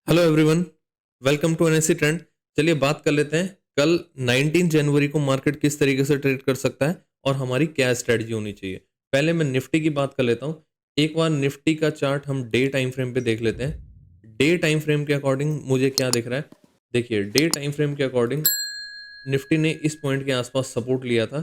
Hello everyone, welcome to NSC trend. चलिए बात कर लेते हैं कल 19 जनवरी को मार्केट किस तरीके से ट्रेड कर सकता है और हमारी क्या स्ट्रेटजी होनी चाहिए। पहले मैं निफ्टी की बात कर लेता हूँ। एक बार निफ्टी का चार्ट हम डे टाइम फ्रेम पे देख लेते हैं। डे टाइम फ्रेम के अकॉर्डिंग मुझे क्या दिख रहा है, देखिए डे टाइम फ्रेम के अकॉर्डिंग निफ्टी ने इस पॉइंट के आसपास सपोर्ट लिया था,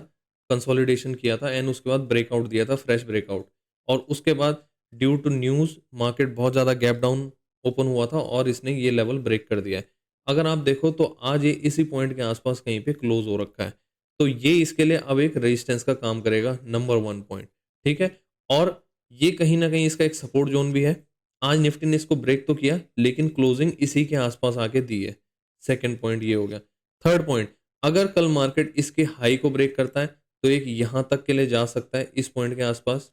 कंसोलिडेशन किया था एंड उसके बाद ब्रेकआउट दिया था, फ्रेश ब्रेकआउट। और उसके बाद ड्यू टू न्यूज़ मार्केट बहुत ज़्यादा गैप डाउन ओपन हुआ था और इसने ये लेवल ब्रेक कर दिया है। अगर आप देखो तो आज ये इसी पॉइंट के आसपास कहीं पे क्लोज हो रखा है, तो ये इसके लिए अब एक रेजिस्टेंस का काम करेगा, नंबर वन पॉइंट। ठीक है, और ये कहीं ना कहीं इसका एक सपोर्ट जोन भी है। आज निफ्टी ने इसको ब्रेक तो किया लेकिन क्लोजिंग इसी के आसपास आके दी है। सेकेंड पॉइंट ये हो गया। थर्ड पॉइंट, अगर कल मार्केट इसके हाई को ब्रेक करता है तो एक यहां तक के लिए जा सकता है इस पॉइंट के आसपास,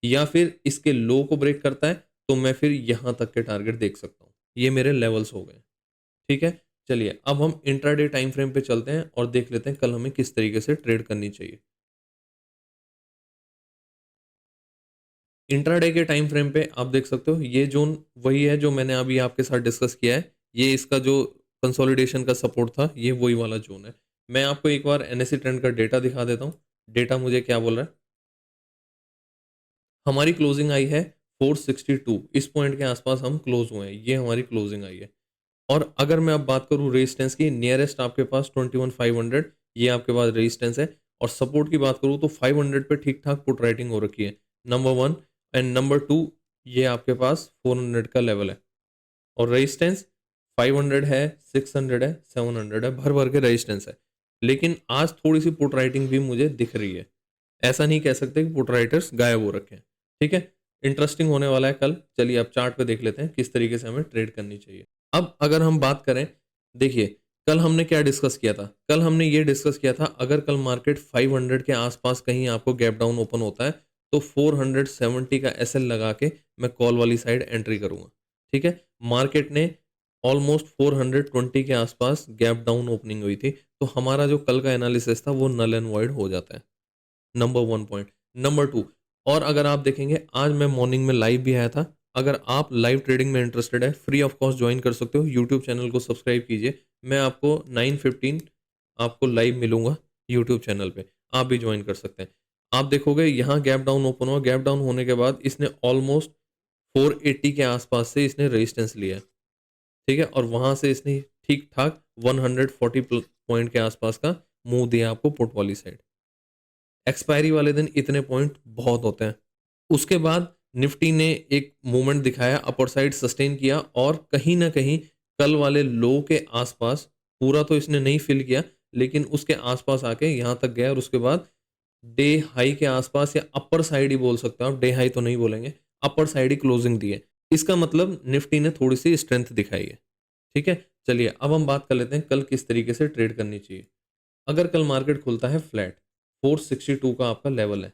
या फिर इसके लो को ब्रेक करता है तो मैं फिर यहां तक के टारगेट देख सकता हूं। ये मेरे लेवल्स हो गए। ठीक है, चलिए अब हम इंट्राडे टाइम फ्रेम पे चलते हैं और देख लेते हैं कल हमें किस तरीके से ट्रेड करनी चाहिए। इंट्राडे के टाइम फ्रेम पे आप देख सकते हो ये जोन वही है जो मैंने अभी आपके साथ डिस्कस किया है। ये इसका जो कंसोलिडेशन का सपोर्ट था ये वही वाला जोन है। मैं आपको एक बार एनएससी ट्रेंड का डेटा दिखा देता हूँ। डेटा मुझे क्या बोल रहा है, हमारी क्लोजिंग आई है 462, इस पॉइंट के आसपास हम क्लोज हुए हैं, ये हमारी क्लोजिंग आई है। और अगर मैं अब बात करूँ रेजिस्टेंस की, नियरेस्ट आपके पास 21,500, ये आपके पास रेजिस्टेंस है। और सपोर्ट की बात करूँ तो 500 पे ठीक ठाक पुट राइटिंग हो रखी है, number one. And number two, ये आपके पास 400 का लेवल है। और रेजिस्टेंस 500 है, 600 है, 700 है, भर भर के रेजिस्टेंस है। लेकिन आज थोड़ी सी पुट राइटिंग भी मुझे दिख रही है। ऐसा नहीं कह सकते कि पुट राइटर्स गायब हो रखे हैं। ठीक है, इंटरेस्टिंग होने वाला है कल। चलिए अब चार्ट पे देख लेते हैं किस तरीके से हमें ट्रेड करनी चाहिए। अब अगर हम बात करें, देखिए कल हमने क्या डिस्कस किया था। कल हमने ये डिस्कस किया था अगर कल मार्केट 500 के आसपास कहीं आपको गैप डाउन ओपन होता है तो 470 का एसएल लगा के मैं कॉल वाली साइड एंट्री करूंगा। ठीक है, मार्केट ने ऑलमोस्ट 420 के आसपास गैप डाउन ओपनिंग हुई थी, तो हमारा जो कल का एनालिसिस था वो नल एंड वॉइड हो जाता है, number one point. Number two, और अगर आप देखेंगे आज मैं मॉर्निंग में लाइव भी आया था। अगर आप लाइव ट्रेडिंग में इंटरेस्टेड है, फ्री ऑफ कॉस्ट ज्वाइन कर सकते हो। यूट्यूब चैनल को सब्सक्राइब कीजिए, मैं आपको 9:15 आपको लाइव मिलूंगा यूट्यूब चैनल पे, आप भी ज्वाइन कर सकते हैं। आप देखोगे यहाँ गैप डाउन ओपन हुआ, गैप डाउन होने के बाद इसने ऑलमोस्ट 480 के आसपास से इसने रेजिस्टेंस लिया है। ठीक है, और वहां से इसने ठीक ठाक 140 पॉइंट के आसपास का मूव दिया आपको पुट वाली साइड। एक्सपायरी वाले दिन इतने पॉइंट बहुत होते हैं। उसके बाद निफ्टी ने एक मूवमेंट दिखाया, अपर साइड सस्टेन किया और कहीं ना कहीं कल वाले लो के आसपास, पूरा तो इसने नहीं फिल किया लेकिन उसके आसपास आके यहाँ तक गया। और उसके बाद डे हाई के आसपास, या अपर साइड ही बोल सकते हो आप, डे हाई तो नहीं बोलेंगे, अपर साइड ही क्लोजिंग दी है। इसका मतलब निफ्टी ने थोड़ी सी स्ट्रेंथ दिखाई है। ठीक है, चलिए अब हम बात कर लेते हैं कल किस तरीके से ट्रेड करनी चाहिए। अगर कल मार्केट खुलता है फ्लैट, 462 का आपका लेवल है।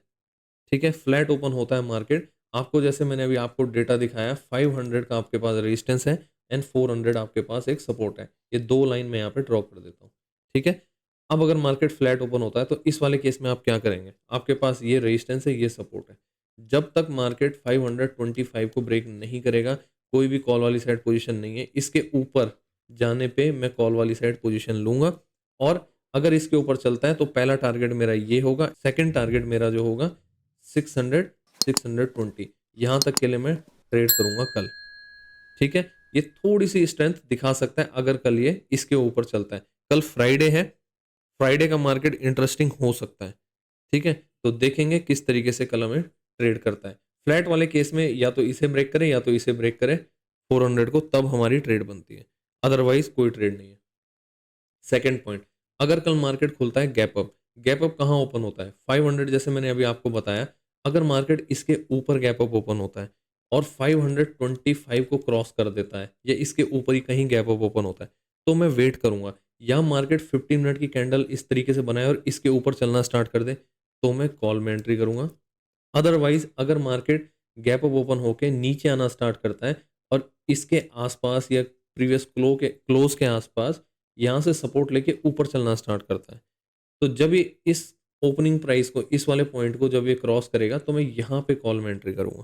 ठीक है, फ्लैट ओपन होता है मार्केट, आपको जैसे मैंने अभी आपको डेटा दिखाया 500 का आपके पास रेजिस्टेंस है एंड 400 आपके पास एक सपोर्ट है। ये दो लाइन मैं यहाँ पे ड्रॉ कर देता हूँ। ठीक है, अब अगर मार्केट फ्लैट ओपन होता है तो इस वाले केस में आप क्या करेंगे, आपके पास ये रेजिस्टेंस है, ये सपोर्ट है। जब तक मार्केट 525 को ब्रेक नहीं करेगा, कोई भी कॉल वाली साइड पोजीशन नहीं है। इसके ऊपर जाने पे मैं कॉल वाली साइड पोजीशन लूंगा। और अगर इसके ऊपर चलता है तो पहला टारगेट मेरा ये होगा, सेकंड टारगेट मेरा जो होगा 600, 620, यहाँ तक के लिए मैं ट्रेड करूंगा कल। ठीक है, ये थोड़ी सी स्ट्रेंथ दिखा सकता है अगर कल ये इसके ऊपर चलता है। कल फ्राइडे है, फ्राइडे का मार्केट इंटरेस्टिंग हो सकता है। ठीक है, तो देखेंगे किस तरीके से कल हमें ट्रेड करता है। फ्लैट वाले केस में या तो इसे ब्रेक करे या तो इसे ब्रेक करे 400 को, तब हमारी ट्रेड बनती है, अदरवाइज कोई ट्रेड नहीं है। सेकंड पॉइंट, अगर कल मार्केट खुलता है गैप अप, गैप अप कहाँ ओपन होता है 500, जैसे मैंने अभी आपको बताया। अगर मार्केट इसके ऊपर गैप अप ओपन होता है और 525 को क्रॉस कर देता है या इसके ऊपर ही कहीं गैप अप ओपन होता है, तो मैं वेट करूंगा। या मार्केट 15 मिनट की कैंडल इस तरीके से बनाए और इसके ऊपर चलना स्टार्ट कर दे, तो मैं कॉल में एंट्री करूंगा। अदरवाइज अगर मार्केट गैप अप ओपन होके नीचे आना स्टार्ट करता है और इसके आसपास या प्रीवियस क्लोज के आसपास यहाँ से सपोर्ट लेके ऊपर चलना स्टार्ट करता है, तो जब ये इस ओपनिंग प्राइस को, इस वाले पॉइंट को जब ये क्रॉस करेगा तो मैं यहाँ पे कॉल में एंट्री करूंगा।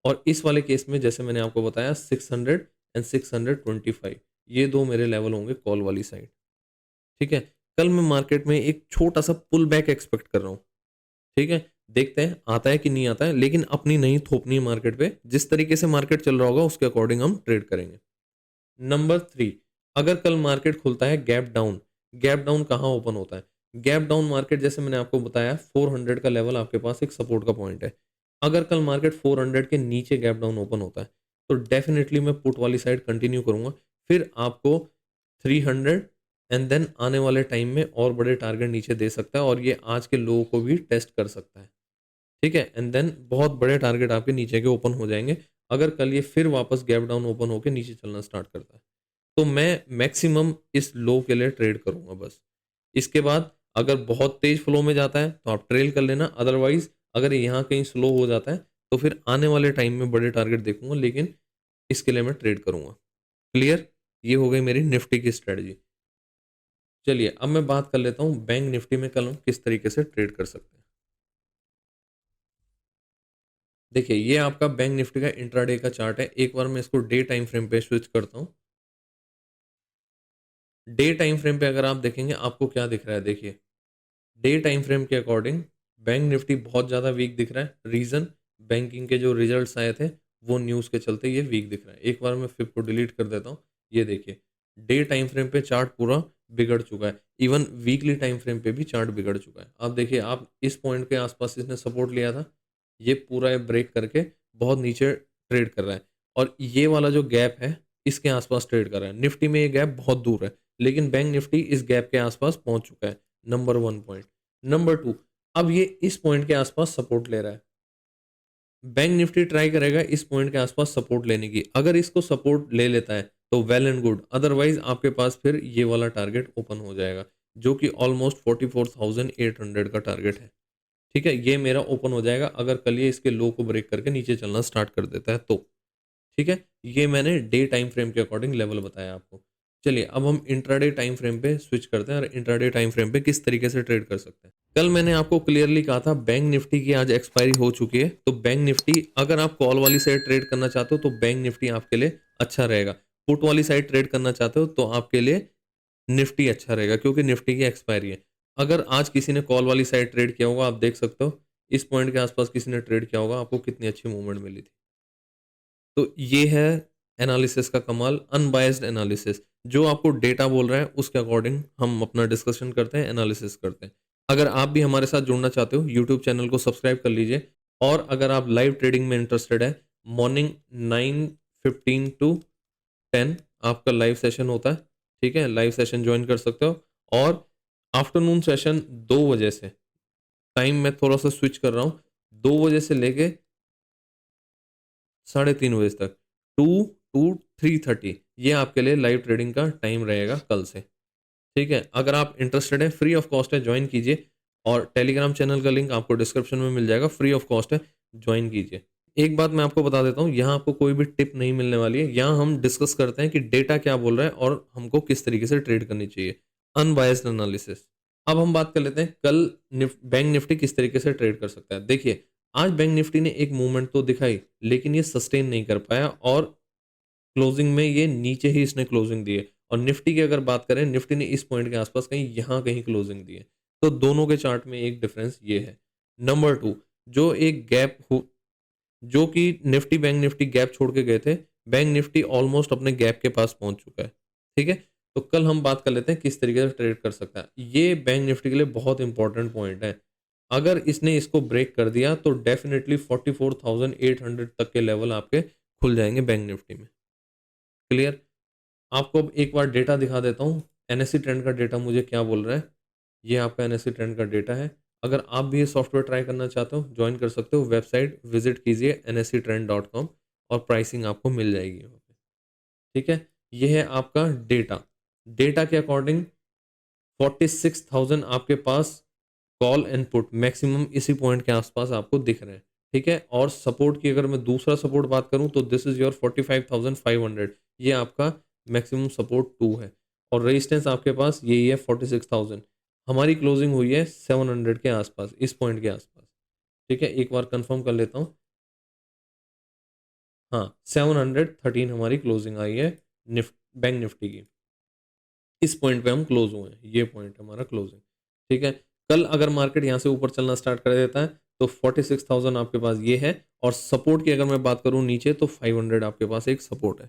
और इस वाले केस में जैसे मैंने आपको बताया 600, एंड 625, ये दो मेरे लेवल होंगे कॉल वाली साइड। ठीक है, कल मैं मार्केट में एक छोटा सा पुल बैक एक्सपेक्ट कर रहा हूँ। ठीक है, देखते हैं आता है कि नहीं आता है, लेकिन अपनी नहीं थोपनी है मार्केट पे। जिस तरीके से मार्केट चल रहा होगा उसके अकॉर्डिंग हम ट्रेड करेंगे। नंबर 3, अगर कल मार्केट खुलता है गैप डाउन, गैप डाउन कहाँ ओपन होता है? गैप डाउन मार्केट जैसे मैंने आपको बताया 400 का लेवल आपके पास एक सपोर्ट का पॉइंट है। अगर कल मार्केट 400 के नीचे गैप डाउन ओपन होता है तो डेफिनेटली मैं पुट वाली साइड कंटिन्यू करूंगा। फिर आपको 300 एंड देन आने वाले टाइम में और बड़े टारगेट नीचे दे सकता है, और ये आज के लोगों को भी टेस्ट कर सकता है। ठीक है, एंड देन बहुत बड़े टारगेट आपके नीचे के ओपन हो जाएंगे अगर कल ये फिर वापस गैप डाउन ओपन होकर नीचे चलना स्टार्ट करता है। तो मैं मैक्सिमम इस लो के लिए ट्रेड करूंगा बस। इसके बाद अगर बहुत तेज फ्लो में जाता है तो आप ट्रेल कर लेना, अदरवाइज अगर यहाँ कहीं स्लो हो जाता है तो फिर आने वाले टाइम में बड़े टारगेट देखूंगा, लेकिन इसके लिए मैं ट्रेड करूंगा। क्लियर? ये हो गई मेरी निफ्टी की स्ट्रेटजी। चलिए अब मैं बात कर लेता हूँ बैंक निफ्टी में कल हम किस तरीके से ट्रेड कर सकते हैं। देखिए ये आपका बैंक निफ्टी का इंट्राडे का चार्ट है। एक बार मैं इसको डे टाइम फ्रेम पे स्विच करता हूँ। डे टाइम फ्रेम पे अगर आप देखेंगे आपको क्या दिख रहा है, देखिए डे टाइम फ्रेम के अकॉर्डिंग बैंक निफ्टी बहुत ज़्यादा वीक दिख रहा है। रीज़न, बैंकिंग के जो रिजल्ट्स आए थे वो न्यूज़ के चलते ये वीक दिख रहा है। एक बार मैं फिप को डिलीट कर देता हूँ। ये देखिए डे टाइम फ्रेम पे चार्ट पूरा बिगड़ चुका है, इवन वीकली टाइम फ्रेम पे भी चार्ट बिगड़ चुका है। आप देखिए, आप इस पॉइंट के आसपास इसने सपोर्ट लिया था, ये पूरा ब्रेक करके बहुत नीचे ट्रेड कर रहा है, और ये वाला जो गैप है इसके आसपास ट्रेड कर रहा है। निफ्टी में ये गैप बहुत दूर है, लेकिन बैंक निफ्टी इस गैप के आसपास पहुंच चुका है। Number 1 point. नंबर 2, अब ये इस पॉइंट के आसपास सपोर्ट ले रहा है। बैंक निफ्टी ट्राई करेगा इस पॉइंट के आसपास सपोर्ट लेने की। अगर इसको सपोर्ट ले लेता है तो वेल एंड गुड, अदरवाइज आपके पास फिर ये वाला टारगेट ओपन हो जाएगा जो कि ऑलमोस्ट 44,800 का टारगेट है। ठीक है, ये मेरा ओपन हो जाएगा अगर कल ये इसके लो को ब्रेक करके नीचे चलना स्टार्ट कर देता है तो। ठीक है, ये मैंने डे टाइम फ्रेम के अकॉर्डिंग लेवल बताया आपको। चलिए अब हम इंट्राडे टाइम फ्रेम पे स्विच करते हैं और इंट्राडे टाइम फ्रेम पे किस तरीके से ट्रेड कर सकते हैं। कल मैंने आपको क्लियरली कहा था बैंक निफ्टी की आज एक्सपायरी हो चुकी है, तो बैंक निफ्टी अगर आप कॉल वाली साइड ट्रेड करना चाहते हो तो बैंक निफ्टी आपके लिए अच्छा रहेगा। पुट वाली साइड ट्रेड करना चाहते हो तो आपके लिए निफ्टी अच्छा रहेगा, क्योंकि निफ्टी की एक्सपायरी है। अगर आज किसी ने कॉल वाली साइड ट्रेड किया होगा, आप देख सकते हो इस पॉइंट के आसपास किसी ने ट्रेड किया होगा, आपको कितनी अच्छी मूवमेंट मिली थी। तो ये है एनालिसिस का कमाल, अनबायस्ड एनालिसिस। जो आपको डेटा बोल रहा है उसके अकॉर्डिंग हम अपना डिस्कशन करते हैं, एनालिसिस करते हैं। अगर आप भी हमारे साथ जुड़ना चाहते हो यूट्यूब चैनल को सब्सक्राइब कर लीजिए। और अगर आप लाइव ट्रेडिंग में इंटरेस्टेड है, मॉर्निंग 9:15 टू 10 आपका लाइव सेशन होता है। ठीक है, लाइव सेशन ज्वाइन कर सकते हो। और आफ्टरनून सेशन 2 बजे से, टाइम मैं थोड़ा सा स्विच कर रहा हूँ, 2 बजे से लेके 3:30 बजे तक, 2 to 3:30, ये आपके लिए लाइव ट्रेडिंग का टाइम रहेगा कल से। ठीक है, अगर आप इंटरेस्टेड है, फ्री ऑफ कॉस्ट है, ज्वाइन कीजिए। और टेलीग्राम चैनल का लिंक आपको डिस्क्रिप्शन में मिल जाएगा, फ्री ऑफ कॉस्ट है, ज्वाइन कीजिए। एक बात मैं आपको बता देता हूँ, यहाँ आपको कोई भी टिप नहीं मिलने वाली है। यहाँ हम डिस्कस करते हैं कि डेटा क्या बोल रहा है और हमको किस तरीके से ट्रेड करनी चाहिए, अनबायस्ड एनालिसिस। अब हम बात कर लेते हैं कल बैंक निफ्टी किस तरीके से ट्रेड कर सकता है। देखिए आज बैंक निफ्टी ने एक मूवमेंट तो दिखाई, लेकिन ये सस्टेन नहीं कर पाया, और क्लोजिंग में ये नीचे ही इसने क्लोजिंग दी है। और निफ्टी की अगर बात करें, निफ्टी ने इस पॉइंट के आसपास कहीं यहाँ कहीं क्लोजिंग दी है। तो दोनों के चार्ट में एक डिफरेंस ये है। नंबर 2, जो एक गैप हो, जो कि निफ्टी बैंक निफ्टी गैप छोड़ के गए थे, बैंक निफ्टी ऑलमोस्ट अपने गैप के पास पहुंच चुका है। ठीक है, तो कल हम बात कर लेते हैं किस तरीके से ट्रेड कर सकता है। ये बैंक निफ्टी के लिए बहुत इंपॉर्टेंट पॉइंट है। अगर इसने इसको ब्रेक कर दिया तो डेफिनेटली 44,800 तक के लेवल आपके खुल जाएंगे बैंक निफ्टी में। क्लियर? आपको अब एक बार डेटा दिखा देता हूँ, एनएससी ट्रेंड का डेटा मुझे क्या बोल रहा है। ये आपका एनएससी ट्रेंड का डेटा है। अगर आप भी ये सॉफ्टवेयर ट्राई करना चाहते हो, ज्वाइन कर सकते हो, वेबसाइट विजिट कीजिए nsctrend.com, और प्राइसिंग आपको मिल जाएगी वहाँ पे। ठीक है, ये है आपका डेटा। डेटा के अकॉर्डिंग 46,000 आपके पास कॉल एंड पुट मैक्सिमम इसी पॉइंट के आसपास आपको दिख रहे हैं। ठीक है, और सपोर्ट की अगर मैं दूसरा सपोर्ट बात करूं तो दिस इज योर 45,500, ये आपका मैक्सिमम सपोर्ट 2 है। और रेजिस्टेंस आपके पास यही है 46,000। हमारी क्लोजिंग हुई है 700 के आसपास, इस पॉइंट के आसपास। ठीक है, एक बार कंफर्म कर लेता हूँ। हाँ 713 हमारी क्लोजिंग आई है बैंक निफ्टी की। इस पॉइंट पे हम क्लोज हुए हैं, ये पॉइंट है हमारा क्लोजिंग। ठीक है, कल अगर मार्केट यहाँ से ऊपर चलना स्टार्ट कर देता है तो 46,000 आपके पास ये है, और सपोर्ट की अगर मैं बात करूँ नीचे तो 500 आपके पास एक सपोर्ट है।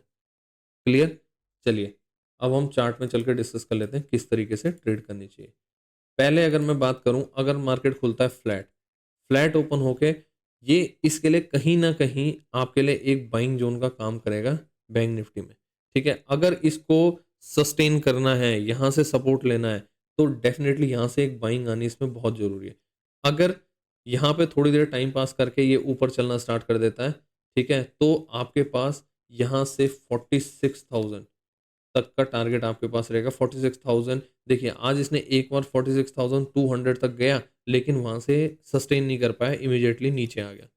क्लियर। चलिए अब हम चार्ट में चल कर डिस्कस कर लेते हैं किस तरीके से ट्रेड करनी चाहिए। पहले अगर मैं बात करूं, अगर मार्केट खुलता है फ्लैट, फ्लैट ओपन होके, ये इसके लिए कहीं ना कहीं आपके लिए एक बाइंग जोन का काम करेगा बैंक निफ्टी में। ठीक है, अगर इसको सस्टेन करना है, यहां से सपोर्ट लेना है, तो डेफिनेटली यहां से एक बाइंग आनी इसमें बहुत जरूरी है। अगर यहाँ पे थोड़ी देर टाइम पास करके ये ऊपर चलना स्टार्ट कर देता है, ठीक है, तो आपके पास यहाँ से 46,000 तक का टारगेट आपके पास रहेगा। 46,000, देखिए आज इसने एक बार 46,200 तक गया, लेकिन वहां से सस्टेन नहीं कर पाया, इमीडिएटली नीचे आ गया।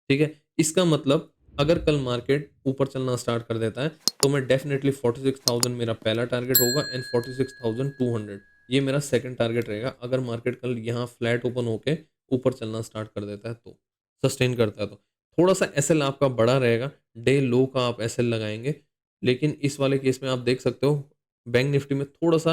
ठीक है, इसका मतलब अगर कल मार्केट ऊपर चलना स्टार्ट कर देता है तो मैं डेफिनेटली 46,000 मेरा पहला टारगेट होगा, एंड 46,200 ये मेरा सेकंड टारगेट रहेगा। अगर मार्केट कल यहाँ फ्लैट ओपन होके ऊपर चलना स्टार्ट कर देता है, तो सस्टेन करता है, तो थोड़ा सा एसएल आपका बड़ा रहेगा, डे लो का आप एसएल लगाएंगे। लेकिन इस वाले केस में आप देख सकते हो बैंक निफ्टी में थोड़ा सा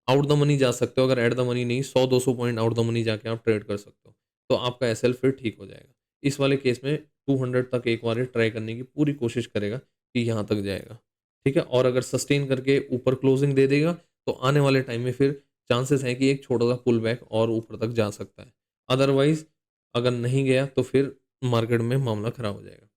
आउट द मनी जा सकते हो, अगर एट द मनी नहीं, 100-200 पॉइंट आउट द मनी जाके आप ट्रेड कर सकते हो, तो आपका एसएल फिर ठीक हो जाएगा। इस वाले केस में 200 तक एक बार ट्राई करने की पूरी कोशिश करेगा कि यहाँ तक जाएगा। ठीक है, और अगर सस्टेन करके ऊपर क्लोजिंग दे देगा तो आने वाले टाइम में फिर चांसेस हैं कि एक छोटा सा पुल बैक और ऊपर तक जा सकता है। अदरवाइज अगर नहीं गया तो फिर मार्केट में मामला खराब हो जाएगा।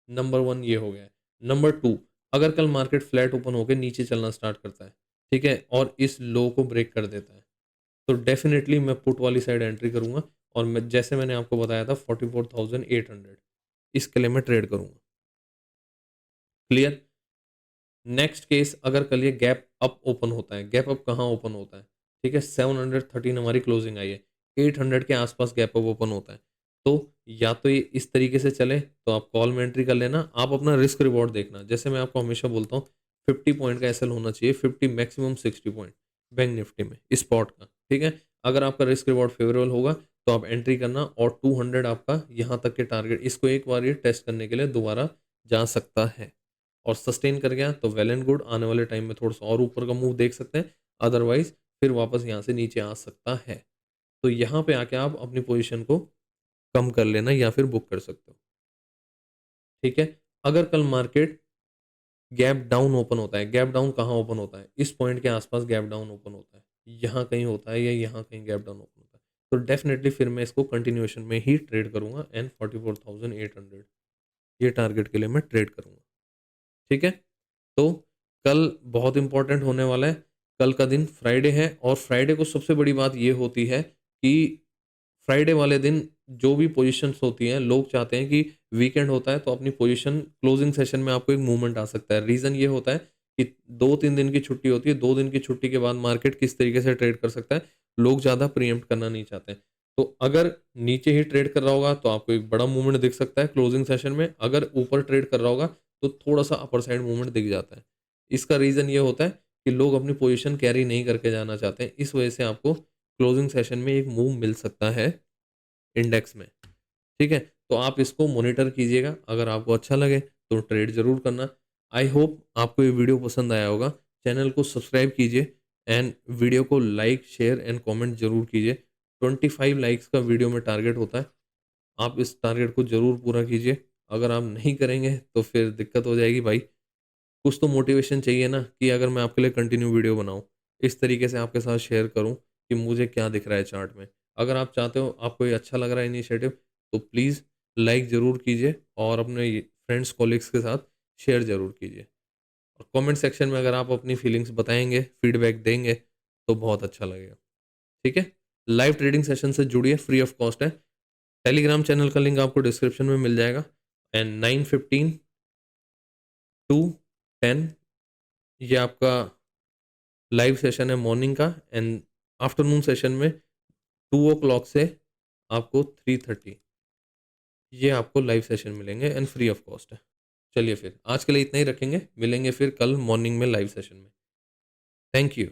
नंबर वन ये हो गया है। नंबर टू, अगर कल मार्केट फ्लैट ओपन होकर नीचे चलना स्टार्ट करता है, ठीक है, और इस लो को ब्रेक कर देता है, तो डेफिनेटली मैं पुट वाली साइड एंट्री करूंगा, और मैं जैसे मैंने आपको बताया था 44,800 इसके लिए मैं ट्रेड करूंगा। क्लियर। नेक्स्ट केस, अगर कल ये गैप अप ओपन होता है, गैप अप कहाँ ओपन होता है, ठीक है, 713 हमारी क्लोजिंग आई है, 800 के आसपास गैप अप ओपन होता है, तो या तो ये इस तरीके से चले तो आप कॉल में एंट्री कर लेना, आप अपना रिस्क रिवॉर्ड देखना। जैसे मैं आपको हमेशा बोलता हूँ 50 पॉइंट का एसएल होना चाहिए, 50 मैक्सिमम 60 पॉइंट बैंक निफ्टी में स्पॉट का। ठीक है, अगर आपका रिस्क रिवॉर्ड फेवरेबल होगा तो आप एंट्री करना, और 200 आपका यहाँ तक के टारगेट, इसको एक बार ये टेस्ट करने के लिए दोबारा जा सकता है, और सस्टेन कर गया तो वेल एंड गुड, आने वाले टाइम में थोड़ा सा और ऊपर का मूव देख सकते हैं, अदरवाइज फिर वापस यहाँ से नीचे आ सकता है। तो यहाँ पे आके आप अपनी पोजीशन को कम कर लेना या फिर बुक कर सकते हो। ठीक है, अगर कल मार्केट गैप डाउन ओपन होता है, गैप डाउन कहाँ ओपन होता है, इस पॉइंट के आसपास गैप डाउन ओपन होता है, यहाँ कहीं होता है या यहाँ कहीं गैप डाउन ओपन होता है, तो डेफिनेटली फिर मैं इसको कंटिन्यूएशन में ही ट्रेड करूंगा, एंड 44,800 ये टारगेट के लिए मैं ट्रेड करूंगा। ठीक है, तो कल बहुत इंपॉर्टेंट होने वाला है। कल का दिन फ्राइडे है, और फ्राइडे को सबसे बड़ी बात ये होती है कि फ्राइडे वाले दिन जो भी पोजीशंस होती हैं, लोग चाहते हैं कि वीकेंड होता है तो अपनी पोजीशन क्लोजिंग सेशन में आपको एक मूवमेंट आ सकता है। रीज़न ये होता है कि 2-3 दिन की छुट्टी होती है, 2 दिन की छुट्टी के बाद मार्केट किस तरीके से ट्रेड कर सकता है, लोग ज़्यादा प्रीएम्प्ट करना नहीं चाहते हैं। तो अगर नीचे ही ट्रेड कर रहा होगा तो आपको एक बड़ा मूवमेंट दिख सकता है क्लोजिंग सेशन में, अगर ऊपर ट्रेड कर रहा होगा तो थोड़ा सा अपर साइड मूवमेंट दिख जाता है। इसका रीज़न ये होता है कि लोग अपनी पोजीशन कैरी नहीं करके जाना चाहते हैं, इस वजह से आपको क्लोजिंग सेशन में एक मूव मिल सकता है इंडेक्स में। ठीक है, तो आप इसको मॉनिटर कीजिएगा, अगर आपको अच्छा लगे तो ट्रेड जरूर करना। आई होप आपको ये वीडियो पसंद आया होगा। चैनल को सब्सक्राइब कीजिए, एंड वीडियो को लाइक शेयर एंड कमेंट जरूर कीजिए। 25 लाइक्स का वीडियो में टारगेट होता है, आप इस टारगेट को जरूर पूरा कीजिए। अगर आप नहीं करेंगे तो फिर दिक्कत हो जाएगी भाई। कुछ तो मोटिवेशन चाहिए ना, कि अगर मैं आपके लिए कंटिन्यू वीडियो बनाऊं, इस तरीके से आपके साथ शेयर करूं कि मुझे क्या दिख रहा है चार्ट में। अगर आप चाहते हो, आपको ये अच्छा लग रहा है इनिशिएटिव, तो प्लीज़ लाइक ज़रूर कीजिए, और अपने फ्रेंड्स कॉलीग्स के साथ शेयर ज़रूर कीजिए, और कमेंट सेक्शन में अगर आप अपनी फीलिंग्स बताएंगे, फीडबैक देंगे, तो बहुत अच्छा लगेगा। ठीक है, लाइव ट्रेडिंग सेशन से जुड़िए, फ्री ऑफ कॉस्ट है। टेलीग्राम चैनल का लिंक आपको डिस्क्रिप्शन में मिल जाएगा, एंड 9:15 टू 10 ये आपका लाइव सेशन है मॉर्निंग का, एंड आफ्टरनून सेशन में 2 o'clock से आपको 3:30 ये आपको लाइव सेशन मिलेंगे, एंड फ्री ऑफ कॉस्ट है। चलिए फिर आज के लिए इतना ही रखेंगे, मिलेंगे फिर कल मॉर्निंग में लाइव सेशन में। Thank you.